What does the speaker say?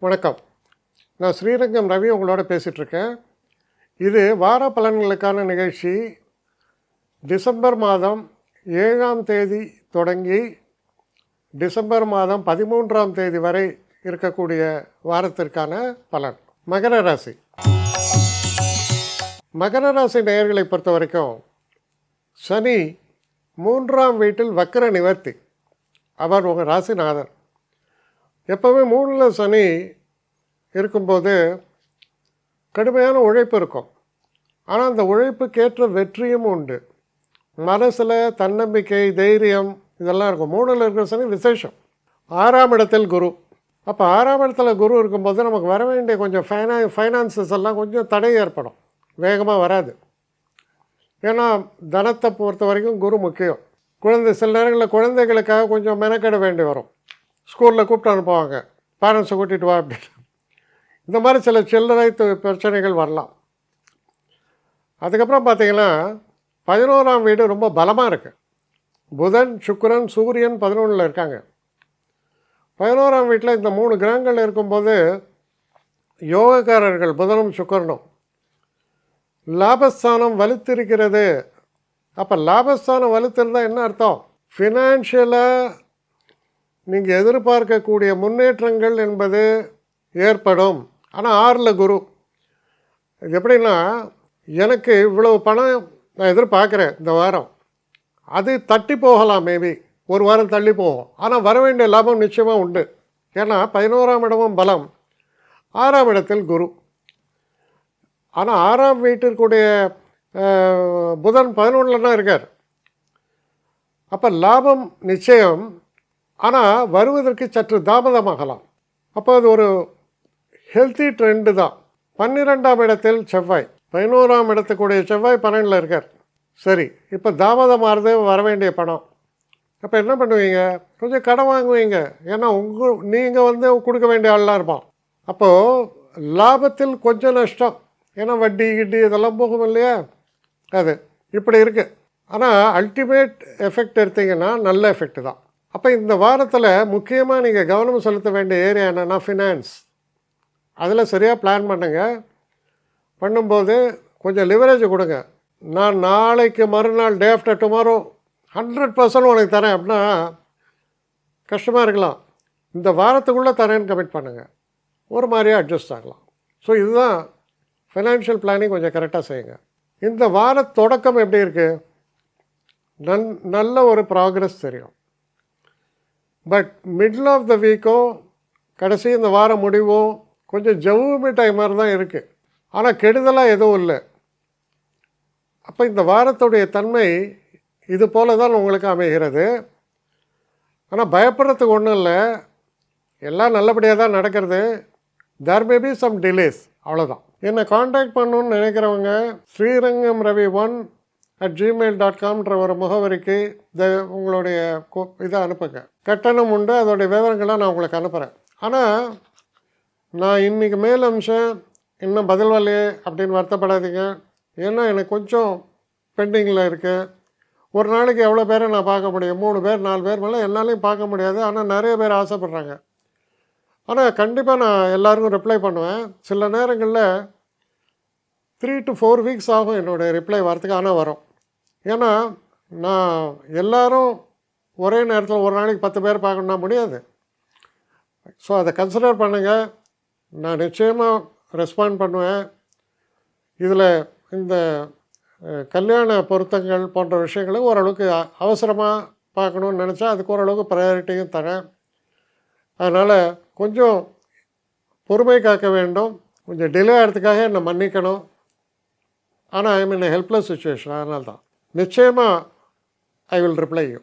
வணக்கம். நான் ஸ்ரீரங்கம் ரவி உங்களோட பேசிகிட்ருக்கேன். இது வார பலன்களுக்கான நிகழ்ச்சி. டிசம்பர் மாதம் 7ஆம் தேதி தொடங்கி டிசம்பர் மாதம் 13ஆம் தேதி வரை இருக்கக்கூடிய வாரத்திற்கான பலன். மகர ராசி. மகர ராசி நேயர்களை பொறுத்த வரைக்கும் சனி 3ஆம் வீட்டில் வக்கர நிவர்த்தி. அவர் உங்கள் ராசிநாதர். எப்போவுமே 3ல் சனி இருக்கும்போது கடுமையான உழைப்பு இருக்கும். ஆனால் அந்த உழைப்புக்கேற்ற வெற்றியும் உண்டு. மனசில் தன்னம்பிக்கை, தைரியம் இதெல்லாம் இருக்கும். 3ல் இருக்கிற சனி விசேஷம். 6ஆம் இடத்தில் குரு. அப்போ 6ஆம் இடத்துல குரு இருக்கும்போது நமக்கு வர வேண்டிய கொஞ்சம் ஃபைனான்சஸ் எல்லாம் கொஞ்சம் தடை ஏற்படும். வேகமாக வராது. ஏன்னா தனத்தை பொறுத்த வரைக்கும் குரு முக்கியம். சில நேரங்களில் குழந்தைகளுக்காக கொஞ்சம் மெனக்கெட வேண்டி வரும். ஸ்கூலில் கூப்பிட்டு அனுப்புவாங்க, பேரண்ட்ஸை கூட்டிகிட்டு வா அப்படின்னு. இந்த மாதிரி சில சில்லறை பிரச்சனைகள் வரலாம். அதுக்கப்புறம் பார்த்திங்கன்னா 11ஆம் வீடு ரொம்ப பலமாக இருக்குது. புதன், சுக்கிரன், சூரியன் 11ல் இருக்காங்க. 11ஆம் வீட்டில் இந்த 3 கிரகங்கள் இருக்கும்போது யோகக்காரர்கள் புதனும் சுக்கிரனும். லாபஸ்தானம் வலுத்திருக்கிறது. அப்போ லாபஸ்தானம் வலுத்திருந்தால் என்ன அர்த்தம்? ஃபினான்ஷியலாக நீங்கள் எதிர்பார்க்கக்கூடிய முன்னேற்றங்கள் என்பது ஏற்படும். ஆனால் 6ல் குரு. இது எப்படின்னா, எனக்கு இவ்வளவு பணம் நான் எதிர்பார்க்குறேன் இந்த வாரம், அது தட்டி போகலாம், மேபி ஒரு வாரம் தள்ளி போகும். ஆனால் வர வேண்டிய லாபம் நிச்சயமாக உண்டு. ஏன்னா 11ஆம் இடமும் பலம், 6ஆம் இடத்தில் குரு. ஆனால் 6ஆம் வீட்டிற்குடைய புதன் 11ல் தான் இருக்கார். அப்போ லாபம் நிச்சயம், ஆனால் வருவதற்கு சற்று தாமதமாகலாம். அப்போ அது ஒரு ஹெல்த்தி ட்ரெண்டு தான். 12ஆம் இடத்தில் செவ்வாய், 11ஆம் இடத்துக்குடைய செவ்வாய் 12ல் இருக்கார். சரி, இப்போ தாமதமாகிறது வர வேண்டிய பணம். அப்போ என்ன பண்ணுவீங்க? கொஞ்சம் கடன் வாங்குவீங்க. ஏன்னா நீங்கள் கொடுக்க வேண்டிய ஆள்லாம் இருப்பான். அப்போது லாபத்தில் கொஞ்சம் நஷ்டம். ஏன்னா வட்டி கிட்டி இதெல்லாம் போகும் இல்லையா? அது இப்படி இருக்குது. ஆனால் அல்டிமேட் எஃபெக்ட் எடுத்திங்கன்னா நல்ல எஃபெக்ட் தான். அப்போ இந்த வாரத்தில் முக்கியமாக நீங்கள் கவனம் செலுத்த வேண்டிய ஏரியா என்னென்னா ஃபினான்ஸ். அதில் சரியாக பிளான் பண்ணும்போது கொஞ்சம் லிவரேஜ் கொடுங்க. நான் நாளைக்கு மறுநாள், டே ஆஃப்டர் டுமாரோ 100% உனக்கு தரேன் அப்படின்னா கஷ்டமாக இருக்கலாம். இந்த வாரத்துக்குள்ளே தரேன்னு கமிட் பண்ணுங்கள். ஒரு மாதிரியாக அட்ஜஸ்ட் ஆகலாம். ஸோ இதுதான் ஃபைனான்ஷியல் பிளானிங். கொஞ்சம் கரெக்டாக செய்யுங்க. இந்த வார தொடக்கம் எப்படி இருக்குது? நல்ல ஒரு ப்ராக்ரஸ் தெரியும். பட் மிடில் ஆஃப் த வீக்கோ கடைசி இந்த வாரம் முடிவோ கொஞ்சம் ஜவ்வு டைம் மாதிரி தான் இருக்குது. ஆனால் கெடுதலாக எதுவும் இல்லை. அப்போ இந்த வாரத்துடைய தன்மை இது போல தான் உங்களுக்கு அமைகிறது. ஆனால் பயப்படுறதுக்கு ஒன்றும் இல்லை. எல்லாம் நல்லபடியாக தான் நடக்கிறது. தேர் மே பி சம் டிலேஸ், அவ்வளோதான். என்னை காண்டாக்ட் பண்ணணுன்னு நினைக்கிறவங்க srirangam.ravi1@gmail.com ஒரு முகவரிக்கு உங்களுடைய இதை அனுப்புங்க. கட்டணம் உண்டு, அதோடைய விவரங்களை நான் உங்களுக்கு அனுப்புகிறேன். ஆனால் நான் இன்றைக்கி மேல் அம்சம் இன்னும் பதில் வரலையே அப்படின்னு வருத்தப்படாதீங்க. ஏன்னா எனக்கு கொஞ்சம் பெண்டிங்கில் இருக்குது. ஒரு நாளைக்கு எவ்வளோ பேரை நான் பார்க்க முடியும்? 3 பேர் 4 பேர் மேலே என்னாலையும் பார்க்க முடியாது. ஆனால் நிறைய பேர் ஆசைப்பட்றாங்க. ஆனால் கண்டிப்பாக நான் எல்லாருக்கும் ரிப்ளை பண்ணுவேன். சில நேரங்களில் 3 to 4 வீக்ஸ் ஆகும் என்னுடைய ரிப்ளை வரத்துக்கு. ஆனால் வரும். ஏன்னா நான் எல்லோரும் ஒரே நேரத்தில் ஒரு நாளைக்கு 10 பேர் பார்க்கணுன்னா முடியாது. ஸோ அதை கன்சிடர் பண்ணுங்கள். நான் நிச்சயமாக ரெஸ்பாண்ட் பண்ணுவேன். இதில் இந்த கல்யாண பொருத்தங்கள் போன்ற விஷயங்களை ஓரளவுக்கு அவசரமாக பார்க்கணுன்னு நினச்சா அதுக்கு ஓரளவுக்கு ப்ரையாரிட்டியும் தரேன். அதனால் கொஞ்சம் பொறுமை காக்க வேண்டும். கொஞ்சம் டிலே ஆகிறதுக்காக என்னை மன்னிக்கணும். ஆனால் ஐ மீன் ஹெல்ப்லெஸ் சுச்சுவேஷன். அதனால தான் நிச்சயமாக ஐ வில் ரிப்ளை யூ.